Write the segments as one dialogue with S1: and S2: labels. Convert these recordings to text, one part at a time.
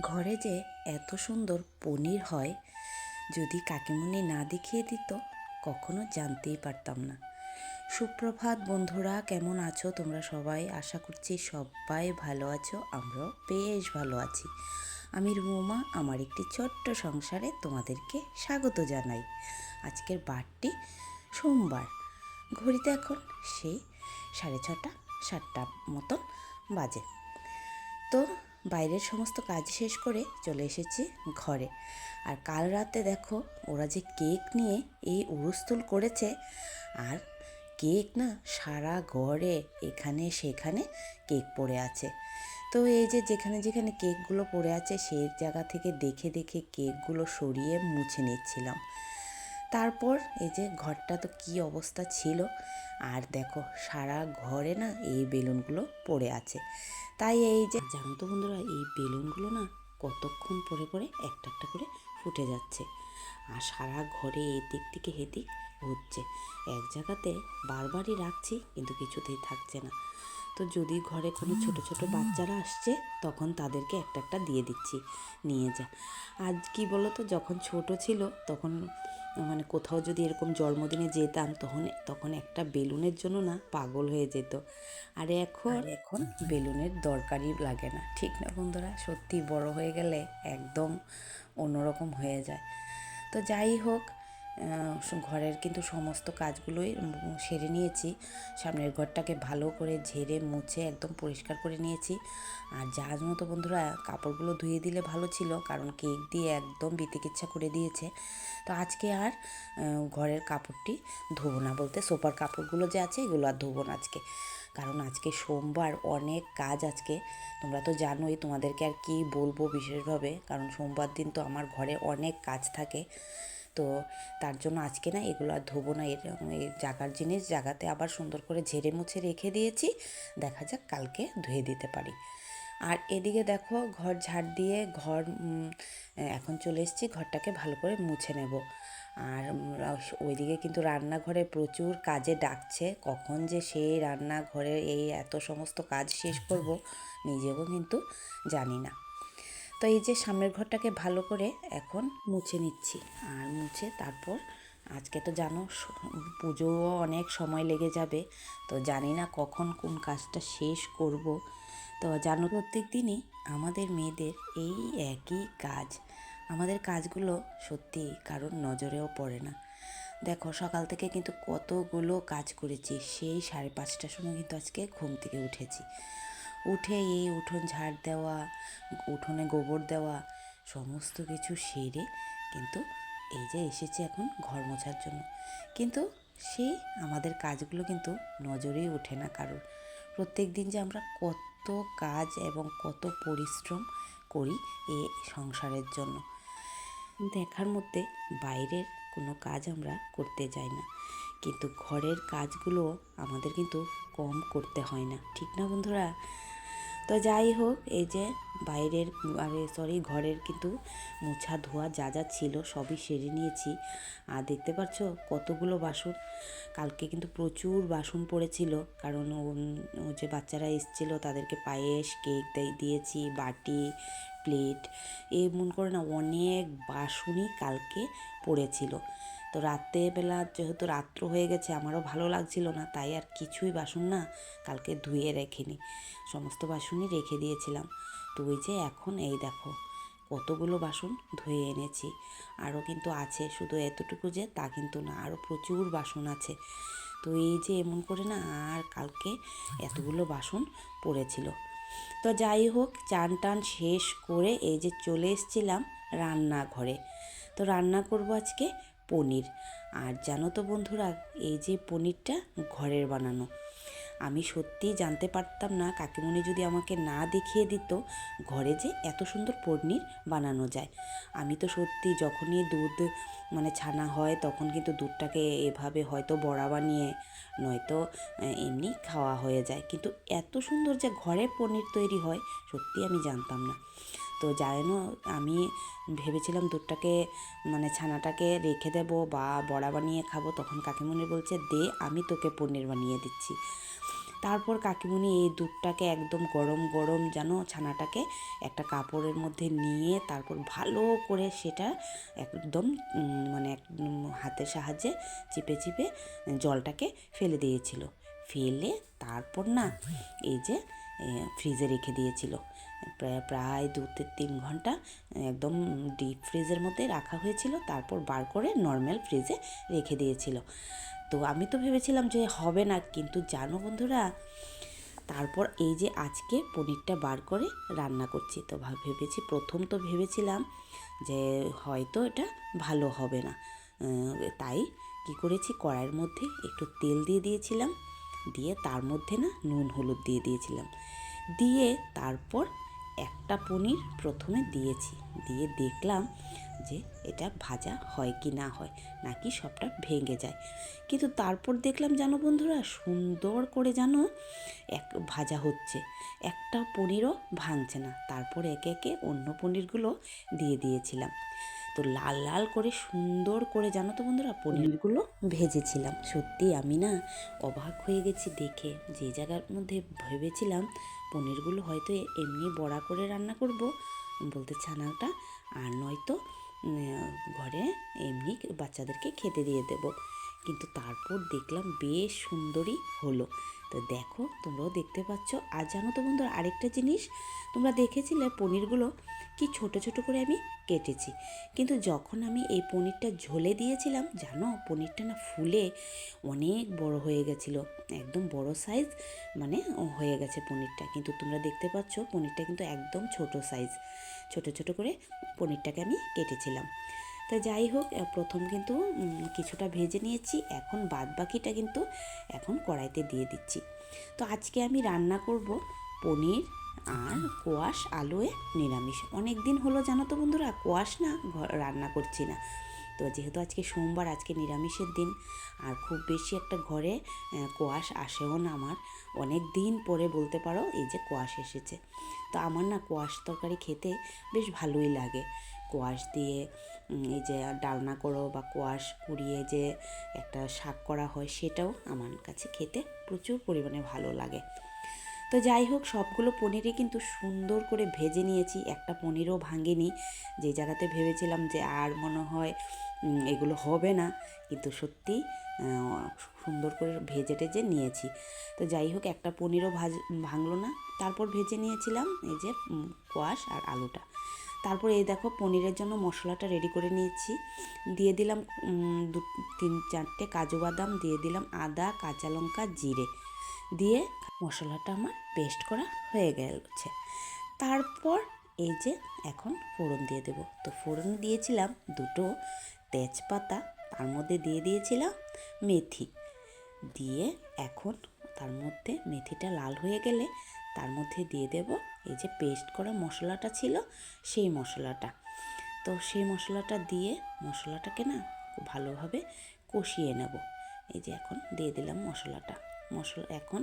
S1: ঘরে যে এত সুন্দর পনির হয়, যদি কাকিমুনি না দেখিয়ে দিত কখনো জানতেই পারতাম না। সুপ্রভাত বন্ধুরা, কেমন আছো তোমরা সবাই? আশা করছি সবাই ভালো আছো, আমরাও বেশ ভালো আছি। আমি রুমা, আমার একটি ছোট্ট সংসারে তোমাদেরকে স্বাগত জানাই। আজকের বারটি সোমবার, ঘড়িতে এখন সেই 6:30 7টা মতন বাজে। তো বাইরের সমস্ত কাজ শেষ করে চলে এসেছি ঘরে। আর কাল রাতে দেখো ওরা যে কেক নিয়ে এই উড়স্থুল করেছে, আর কেক না সারা ঘরে এখানে সেখানে কেক পড়ে আছে। তো এই যে যেখানে যেখানে কেকগুলো পড়ে আছে সেই জায়গা থেকে দেখে দেখে কেকগুলো সরিয়ে মুছে নিচ্ছিলাম। তারপর এই যে ঘরটা তো কী অবস্থা ছিল, আর দেখো সারা ঘরে না এই বেলুনগুলো পড়ে আছে। তাই এই যে জানো তো বন্ধুরা, এই বেলুনগুলো না কতক্ষণ পরে পরে একটা একটা করে ফুটে যাচ্ছে, আর সারা ঘরে এদিক থেকে হেদিক হচ্ছে। এক জায়গাতে বারবারই রাখছি কিন্তু কিছুতেই থাকছে না। তো যদি ঘরে কোনো ছোট ছোট বাচ্চারা আসছে তখন তাদেরকে একটা একটা দিয়ে দিচ্ছি, নিয়ে যা। আজ কি বলো তো, যখন ছোট ছিল তখন মানে কোথাও যদি এরকম জন্মদিনে যেতাম তখন একটা বেলুনের জন্য না পাগল হয়ে যেত। আর এখন বেলুনের দরকারই লাগে না, ঠিক না বন্ধুরা? সত্যি বড় হয়ে গেলে একদম অন্যরকম হয়ে যায়। তো যাই হোক, ঘরের কিন্তু সমস্ত কাজগুলোই সেরে নিয়েছি। সামনের ঘরটাকে ভালো করে ঝেড়ে মুছে একদম পরিষ্কার করে নিয়েছি। আর জাহাজ মতো বন্ধুরা কাপড়গুলো ধুয়ে দিলে ভালো ছিল, কারণ কেক দিয়ে একদম বিতিকিচ্ছা করে দিয়েছে। তো আজকে আর ঘরের কাপড়টি ধোবো না, বলতে সোফার কাপড়গুলো যে আছে এগুলো আর ধোবো না আজকে, কারণ আজকে সোমবার, অনেক কাজ আজকে। তোমরা তো জানোই, তোমাদেরকে আর কি বলবো বিশেষভাবে, কারণ সোমবার দিন তো আমার ঘরে অনেক কাজ থাকে। তো তার জন্য আজকে না এগুলো আর ধোবো না। এই জাগার জিনিস জাগাতে আবার সুন্দর করে ঝেড়ে মুছে রেখে দিয়েছি, দেখা যাক কালকে ধুয়ে দিতে পারি। আর এদিকে দেখো ঘর ঝাড় দিয়ে এখন চলে এসেছি, ঘরটাকে ভালো করে মুছে নেব। আর ওইদিকে কিন্তু রান্নাঘরে প্রচুর কাজে ডাকছে, কখন যে সেই রান্নাঘরের এই এত সমস্ত কাজ শেষ করব নিজেও কিন্তু জানি না। তো এই যে সামনের ঘরটাকে ভালো করে এখন মুছে নিচ্ছি, আর মুছে তারপর আজকে তো জানো পুজোও অনেক সময় লেগে যাবে, তো জানি না কখন কোন কাজটা শেষ করব। তো জানো প্রত্যেক দিনই আমাদের মেয়েদের এই একই কাজ, আমাদের কাজগুলো সত্যি কারোর নজরেও পড়ে না। দেখো সকাল থেকে কিন্তু কতগুলো কাজ করেছি, সেই 5:30টার সময় কিন্তু আজকে ঘুম থেকে উঠেছি। উঠে এই উঠোন ঝাড় দেওয়া, উঠোনে গোবর দেওয়া, সমস্ত কিছু সেরে কিন্তু এই যে এসেছি এখন ঘর মোছার জন্য। কিন্তু সেই আমাদের কাজগুলো কিন্তু নজরেই ওঠে না কারোর। প্রত্যেক দিন যে আমরা কত কাজ এবং কত পরিশ্রম করি এই সংসারের জন্য, দেখার মধ্যে বাইরের কোনো কাজ আমরা করতে যাই না, কিন্তু ঘরের কাজগুলো আমাদের কিন্তু কম করতে হয় না, ঠিক না বন্ধুরা? তো যাই হোক, এই যে বাইরের ঘরের কিন্তু মোছা ধোয়া যা যা ছিল সবই সেরে নিয়েছি। আর দেখতে পাচ্ছ কতগুলো বাসন, কালকে কিন্তু প্রচুর বাসন পড়েছিল, কারণ ও যে বাচ্চারা এসেছিলো তাদেরকে পায়েস কেক দিয়েছি, বাটি প্লেট এমন করে না অনেক বাসনই কালকে পড়েছিল। তো রাত্রেবেলা যেহেতু রাত্র হয়ে গেছে, আমারও ভালো লাগছিল না, তাই আর কিছুই বাসন না কালকে ধুয়ে রেখেনি, সমস্ত বাসনই রেখে দিয়েছিলাম। তো ওই যে এখন এই দেখো কতগুলো বাসন ধুয়ে এনেছি, আরও কিন্তু আছে, শুধু এতটুকু যে তা কিন্তু না, আরও প্রচুর বাসন আছে। তো এই যে এমন করে না আর কালকে এতগুলো বাসন পড়েছিল। তো যাই হোক, চান টান শেষ করে এই যে চলে এসেছিলাম রান্নাঘরে। তো রান্না করব আজকে পনির। আর জানো তো বন্ধুরা, এই যে পনিরটা ঘরের বানানো, আমি সত্যিই জানতে পারতাম না, কাকিমণি যদি আমাকে না দেখিয়ে দিত ঘরে যে এত সুন্দর পনির বানানো যায়। আমি তো সত্যি যখনই দুধ ছানা হয় তখন কিন্তু দুধটাকে এভাবে হয়তো বড়া বানিয়ে নয়তো এমনি খাওয়া হয়ে যায়, কিন্তু এত সুন্দর যে ঘরে পনির তৈরি হয় সত্যি আমি জানতাম না। তো জানো, আমি ভেবেছিলাম দুধটাকে ছানাটাকে রেখে দেবো বা বড়া বানিয়ে খাবো, তখন কাকিমণি বলছে দে আমি তোকে পনির বানিয়ে দিচ্ছি। তারপর কাকিমুনি এই দুধটাকে একদম গরম গরম যেন ছানাটাকে একটা কাপড়ের মধ্যে নিয়ে তারপর ভালো করে সেটা একদম মানে হাতের সাহায্যে চিপে চিপে জলটাকে ফেলে দিয়েছিল। ফেলে তারপর না এই যে ফ্রিজে রেখে দিয়েছিল প্রায় 2-3 ঘন্টা একদম ডিপ ফ্রিজের মধ্যে রাখা হয়েছিল। তারপর বার করে নর্মাল ফ্রিজে রেখে দিয়েছিল। তো আমি তো ভেবেছিলাম যে হবে না, কিন্তু জানো বন্ধুরা, তারপর এই যে আজকে পনিরটা বার করে রান্না করছি। তো ভেবেছি, প্রথম তো ভেবেছিলাম যে হয়তো এটা ভালো হবে না, তাই কি করেছি, কড়াইয়ের মধ্যে একটু তেল দিয়ে দিয়েছিলাম, দিয়ে তার মধ্যে না নুন হলুদ দিয়ে দিয়েছিলাম, দিয়ে তারপর একটা পনির প্রথমে দিয়েছি, দিয়ে দেখলাম যে এটা ভাজা হয় কি না হয়, নাকি সবটা ভেঙে যায়। কিন্তু তারপর দেখলাম জানো বন্ধুরা, সুন্দর করে জানো ভাজা হচ্ছে, একটা পনিরও ভাঙছে না। তারপর একে একে অন্য পনিরগুলো দিয়ে দিয়েছিলাম। তো লাল লাল করে সুন্দর করে জানো তো বন্ধুরা পনিরগুলো ভেজেছিলাম। সত্যি আমি না অবাক হয়ে গেছি দেখে। যে জায়গার মধ্যে ভেবেছিলাম পনিরগুলো হয়তো এমনি বড়া করে রান্না করব বলতে ছানাটা, আর নয়তো ঘরে এমনি বাচ্চাদেরকে খেতে দিয়ে দেব, কিন্তু তারপর দেখলাম বেশ সুন্দরই হলো। তো দেখো, তোমরাও দেখতে পাচ্ছ। আর জানো তো বন্ধুরা, আরেকটা জিনিস তোমরা দেখেছিলে পনিরগুলো কি ছোট ছোট করে আমি কেটেছি, কিন্তু যখন আমি এই পনিরটা ঝোলে দিয়েছিলাম জানো, পনিরটা না ফুলে অনেক বড় হয়ে গেছিলো, একদম বড় সাইজ মানে হয়ে গেছে পনিরটা। কিন্তু তোমরা দেখতে পাচ্ছ পনিরটা কিন্তু একদম ছোট সাইজ, ছোট ছোট করে পনিরটাকে আমি কেটেছিলাম। তো যাই হোক, প্রথম কিন্তু কিছুটা ভেজে নিয়েছি, এখন বাদ বাকিটা কিন্তু এখন কড়াইতে দিয়ে দিচ্ছি। তো আজকে আমি রান্না করব পনির আর কোয়াশ আলুয়ে নিরামিষ। অনেক দিন হলো জানো তো বন্ধুরা, কোয়াশ না রান্না করছি না। তো যেহেতু আজকে সোমবার, আজকে নিরামিষের দিন, আর খুব বেশি একটা ঘরে কোয়াশ আসেও না আমার, অনেক দিন পরে বলতে পারো এই যে কোয়াশ এসেছে। তো আমার না কোয়াশ তরকারি খেতে বেশ ভালোই লাগে। কোয়াশ দিয়ে এই যে ডালনা করো বা কোয়াশ কুড়িয়ে যে একটা শাক করা হয়, সেটাও আমার কাছে খেতে প্রচুর পরিমাণে ভালো লাগে। তো যাই হোক, সবগুলো পনিরই কিন্তু সুন্দর করে ভেজে নিয়েছি, একটা পনিরও ভাঙেনি। যে জায়গাতে ভেবেছিলাম যে আর মনে হয় এগুলো হবে না, কিন্তু সত্যি সুন্দর করে ভেজে টেজে নিয়েছি। তো যাই হোক, একটা পনিরও ভাঙলো না। তারপর ভেজে নিয়েছিলাম এই যে কোয়াশ আর আলুটা। তারপর এই দেখো পনিরের জন্য মশলাটা রেডি করে নিয়েছি। দিয়ে দিলাম 3-4টে কাজু বাদাম, দিয়ে দিলাম আদা, কাঁচা লঙ্কা, জিরে, দিয়ে মশলাটা আমার পেস্ট করা হয়ে গেছে। তারপর এই যে এখন ফোড়ন দিয়ে দেব। তো ফোড়ন দিয়েছিলাম 2টো তেজপাতা, তার মধ্যে দিয়ে দিয়েছিলাম মেথি, দিয়ে এখন তার মধ্যে মেথিটা লাল হয়ে গেলে তার মধ্যে দিয়ে দেব এই যে পেস্ট করা মশলাটা ছিল, সেই মশলাটা। তো সেই মশলাটা দিয়ে মশলাটাকে না খুব ভালোভাবে কষিয়ে নেব। এই যে এখন দিয়ে দিলাম মশলা, এখন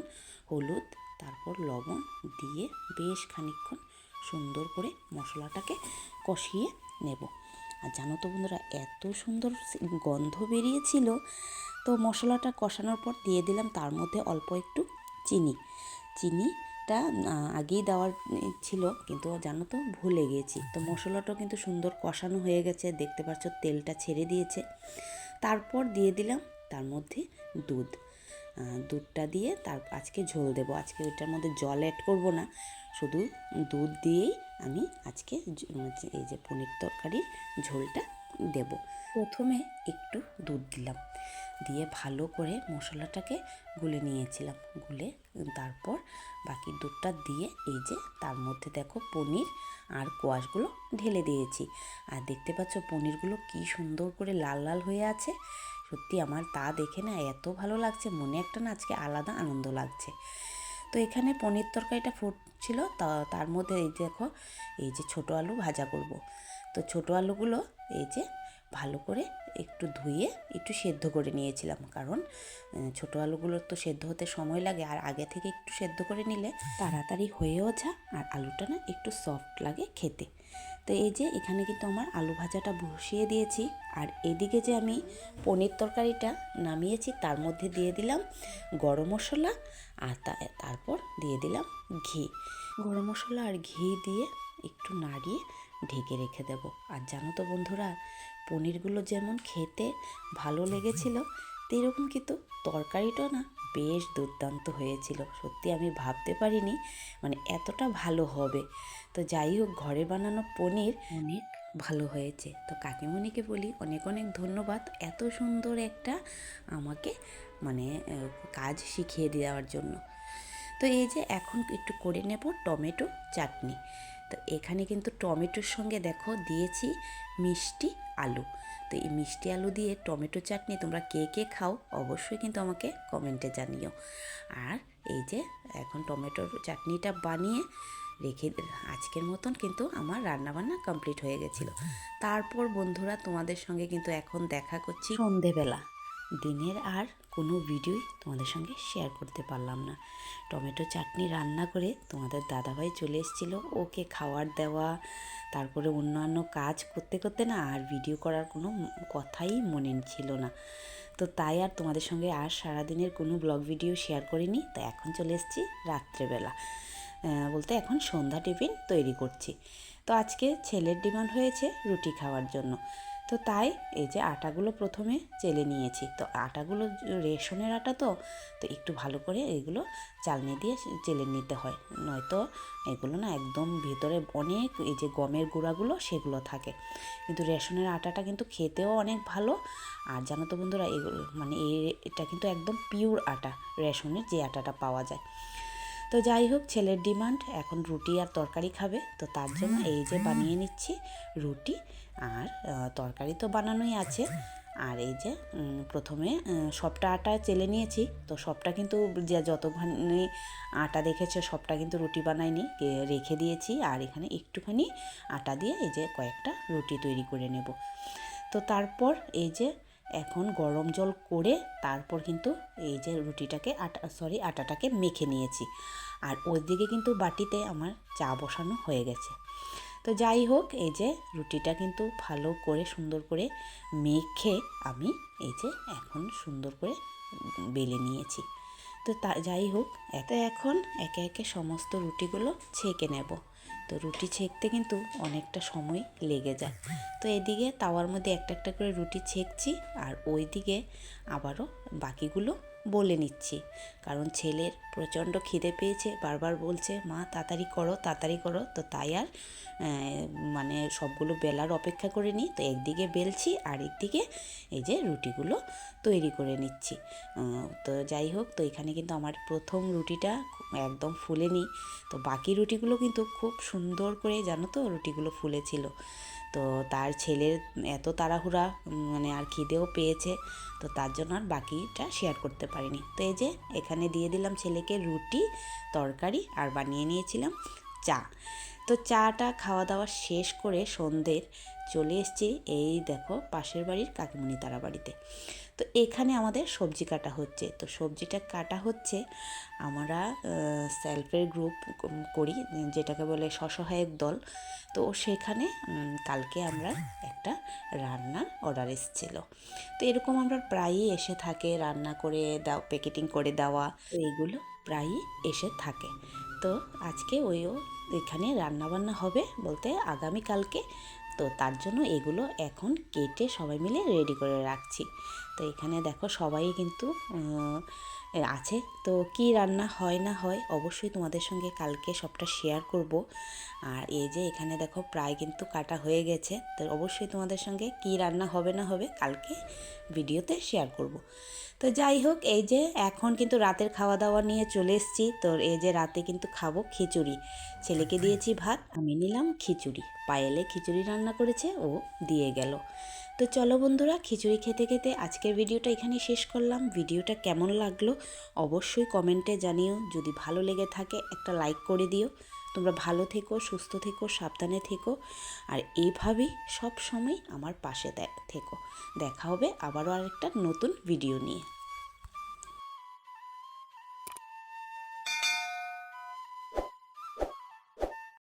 S1: হলুদ, তারপর লবণ দিয়ে বেশ খানিকক্ষণ সুন্দর করে মশলাটাকে কষিয়ে নেব। আর জানো তো বন্ধুরা, এত সুন্দর গন্ধ বেরিয়েছিল। তো মশলাটা কষানোর পর দিয়ে দিলাম তার মধ্যে অল্প একটু চিনিটা আগেই দেওয়ার ছিল, কিন্তু জানো তো ভুলে গিয়েছি। তো মশলাটাও কিন্তু সুন্দর কষানো হয়ে গেছে, দেখতে পাচ্ছ তেলটা ছেড়ে দিয়েছে। তারপর দিয়ে দিলাম তার মধ্যে দুধটা দিয়ে আজকে ঝোল দেবো। আজকে ওইটার মধ্যে জল অ্যাড করব না, শুধু দুধ দিয়েই আমি আজকে এই যে পনির তরকারির ঝোলটা দেব। প্রথমে একটু দুধ দিলাম, দিয়ে ভালো করে মশলাটাকে গুলে নিয়েছিলাম, গুলে তারপর বাকি দুধটা দিয়ে এই যে তার মধ্যে দেখো পনির আর কোয়াশগুলো ঢেলে দিয়েছি। আর দেখতে পাচ্ছ পনিরগুলো কি সুন্দর করে লাল লাল হয়ে আছে। সত্যি আমার তা দেখে না এত ভালো লাগছে, মনে একটা না আজকে আলাদা আনন্দ লাগছে। তো এখানে পনির তরকারিটা ফুটছিল, তার মধ্যে এই দেখো এই যে ছোটো আলু ভাজা করব। তো ছোটো আলুগুলো এই যে ভালো করে একটু ধুয়ে একটু সেদ্ধ করে নিয়েছিলাম, কারণ ছোটো আলুগুলোর তো সেদ্ধ হতে সময় লাগে, আর আগে থেকে একটু সেদ্ধ করে নিলে তাড়াতাড়ি হয়েও যায়, আর আলুটা না একটু সফট লাগে খেতে। তো এই যে এখানে কিন্তু আমার আলু ভাজাটা বসিয়ে দিয়েছি, আর এদিকে যে আমি পনির তরকারিটা নামিয়েছি তার মধ্যে দিয়ে দিলাম গরম মশলা, আর তারপর দিয়ে দিলাম ঘি। গরম মশলা আর ঘি দিয়ে একটু নাড়িয়ে ঢেকে রেখে দেব। আর জানো তো বন্ধুরা, পনিরগুলো যেমন খেতে ভালো লেগেছিল, এরকম কিন্তু তরকারিটাও না বেশ দুর্দান্ত হয়েছিল। সত্যি আমি ভাবতে পারিনি মানে এতটা ভালো হবে। তো যাই হোক, ঘরে বানানো পনির অনেক ভালো হয়েছে। তো কাকিমণিকে বলি অনেক অনেক ধন্যবাদ এত সুন্দর একটা আমাকে মানে কাজ শিখিয়ে দেওয়ার জন্য। তো এই যে এখন একটু করে নেব টমেটো চাটনি। তো এখানে কিন্তু টমেটোর সঙ্গে দেখো দিয়েছি মিষ্টি আলু। তো এই মিষ্টি আলু দিয়ে টমেটো চাটনি তোমরা কে কে খাও অবশ্যই কিন্তু আমাকে কমেন্টে জানিও। আর এই যে এখন টমেটোর চাটনিটা বানিয়ে রেখে আজকের মতন কিন্তু আমার রান্নাবান্না কমপ্লিট হয়ে গেছিলো। তারপর বন্ধুরা তোমাদের সঙ্গে কিন্তু এখন দেখা করছি সন্ধেবেলা। দিনের আর কোনো ভিডিওই তোমাদের সঙ্গে শেয়ার করতে পারলাম না। টমেটো চাটনি রান্না করে তোমাদের দাদাভাই চলে এসেছিলো, ওকে খাওয়ার দেওয়া, তারপরে অন্যান্য কাজ করতে করতে না আর ভিডিও করার কোনো কথাই মনে ছিল না। তো তাই আর তোমাদের সঙ্গে আর সারাদিনের কোনো ব্লগ ভিডিও শেয়ার করিনি। তো এখন চলে এসেছি রাত্রেবেলা, বলতে এখন সন্ধ্যা টিফিন তৈরি করছি। তো আজকে ছেলের ডিমান্ড হয়েছে রুটি খাওয়ার জন্য। তো তাই এই যে আটাগুলো প্রথমে চেলে নিয়েছি। তো আটাগুলো রেশনের আটা তো একটু ভালো করে এগুলো চালনি দিয়ে চেলে নিতে হয়, নয়তো এগুলো না একদম ভিতরে অনেক এই যে গমের গুঁড়াগুলো সেগুলো থাকে। কিন্তু রেশনের আটাটা কিন্তু খেতেও অনেক ভালো। আর জানো তো বন্ধুরা, এগুলো মানে এটা কিন্তু একদম পিওর আটা, রেশনের যে আটাটা পাওয়া যায়। তো যাই হোক, ছেলের ডিমান্ড এখন রুটি আর তরকারি খাবে। তো তার জন্য এই যে বানিয়ে নিচ্ছি রুটি, আর তরকারি তো বানানোই আছে। আর এই যে প্রথমে সবটা আটা চেলে নিয়েছি। তো সবটা কিন্তু যে যতখানি আটা দেখেছো সবটা কিন্তু রুটি বানাইনি, রেখে দিয়েছি। আর এখানে একটুখানি আটা দিয়ে এই যে কয়েকটা রুটি তৈরি করে নেব। তো তারপর এই যে এখন গরম জল করে তারপর কিন্তু এই যে আটাটাকে মেখে নিয়েছি। আর ওইদিকে কিন্তু বাটিতে আমার চা বসানো হয়ে গেছে। তো যাই হোক, এই যে রুটিটা কিন্তু ভালো করে সুন্দর করে মেখে আমি এই যে এখন সুন্দর করে বেলে নিয়েছি। তো যাই হোক, এখন একে একে সমস্ত রুটিগুলো ছেঁকে নেব। তো রুটি ছেঁকতে কিন্তু অনেকটা সময় লেগে যায়। তো এদিকে তাওয়ার মধ্যে একটা একটা করে রুটি ছেঁকছি, আর ওইদিকে আবারও বাকিগুলো বলে নিচ্ছি। কারণ ছেলের প্রচণ্ড খিদে পেয়েছে, বারবার বলছে মা তাড়াতাড়ি করো তাড়াতাড়ি করো। তো তাই আর মানে সবগুলো বেলার অপেক্ষা করে নিই। তো একদিকে বেলছি আর একদিকে এই যে রুটিগুলো তৈরি করে নিচ্ছি। তো যাই হোক, তো এখানে কিন্তু আমার প্রথম রুটিটা একদম ফুলেনি। তো বাকি রুটিগুলো কিন্তু খুব সুন্দর করে জানো তো রুটিগুলো ফুলেছিল। তো তার ছেলের এত তাড়াহুড়া মানে আর খিদেও পেয়েছে, তো তার জন্য আর বাকিটা শেয়ার করতে পারিনি। তো এই যে এখানে দিয়ে দিলাম ছেলেকে রুটি তরকারি, আর বানিয়ে নিয়েছিলাম চা। তো চাটা খাওয়া দাওয়া শেষ করে সন্ধ্যের চলে এসেছি এই দেখো পাশের বাড়ির কাকিমণি তারা বাড়িতে। তো এখানে আমাদের সবজি কাটা হচ্ছে। তো সবজিটা কাটা হচ্ছে, আমরা সেলফ হেল্প গ্রুপ করি যেটাকে বলে স্বসহায়ক দল। তো সেখানে কালকে আমরা একটা রান্নার অর্ডার এসেছিলো। তো এরকম আমরা প্রায়ই এসে থাকে রান্না করে প্যাকেটিং করে দেওয়া, তো এইগুলো প্রায়ই এসে থাকে। তো আজকে এখানে রান্নাবান্না হবে বলতে আগামীকালকে। তো তার জন্য এগুলো এখন কেটে সবাই মিলে রেডি করে রাখছি। তো এখানে দেখো সবাই কিন্তু আছে। তো কি রান্না হয় না হয় অবশ্যই তোমাদের সঙ্গে কালকে সবটা শেয়ার করব। আর এই যে এখানে দেখো প্রায় কিন্তু কাটা হয়ে গেছে। তো অবশ্যই তোমাদের সঙ্গে কি রান্না হবে না হবে কালকে ভিডিওতে শেয়ার করব। তো যাই হোক, এই যে এখন কিন্তু রাতের খাওয়া দাওয়া নিয়ে চলে এসেছি। তো এই যে রাতে কিন্তু খাবো খিচুড়ি। ছেলেকে দিয়েছি ভাত, আমি নিলাম খিচুড়ি। পায়েলে খিচুড়ি রান্না করেছে, ও দিয়ে গেল। তো চলো বন্ধুরা, খিচুড়ি খেতে খেতে আজকের ভিডিওটা এখানেই শেষ করলাম। ভিডিওটা কেমন লাগলো অবশ্যই কমেন্টে জানিও। যদি ভালো লেগে থাকে একটা লাইক করে দিও। তোমরা ভালো থেকো, সুস্থ থেকো, সাবধানে থেকো, আর এইভাবেই সব সময় আমার পাশে থেকো। দেখা হবে আবারও আরেকটা নতুন ভিডিও নিয়ে।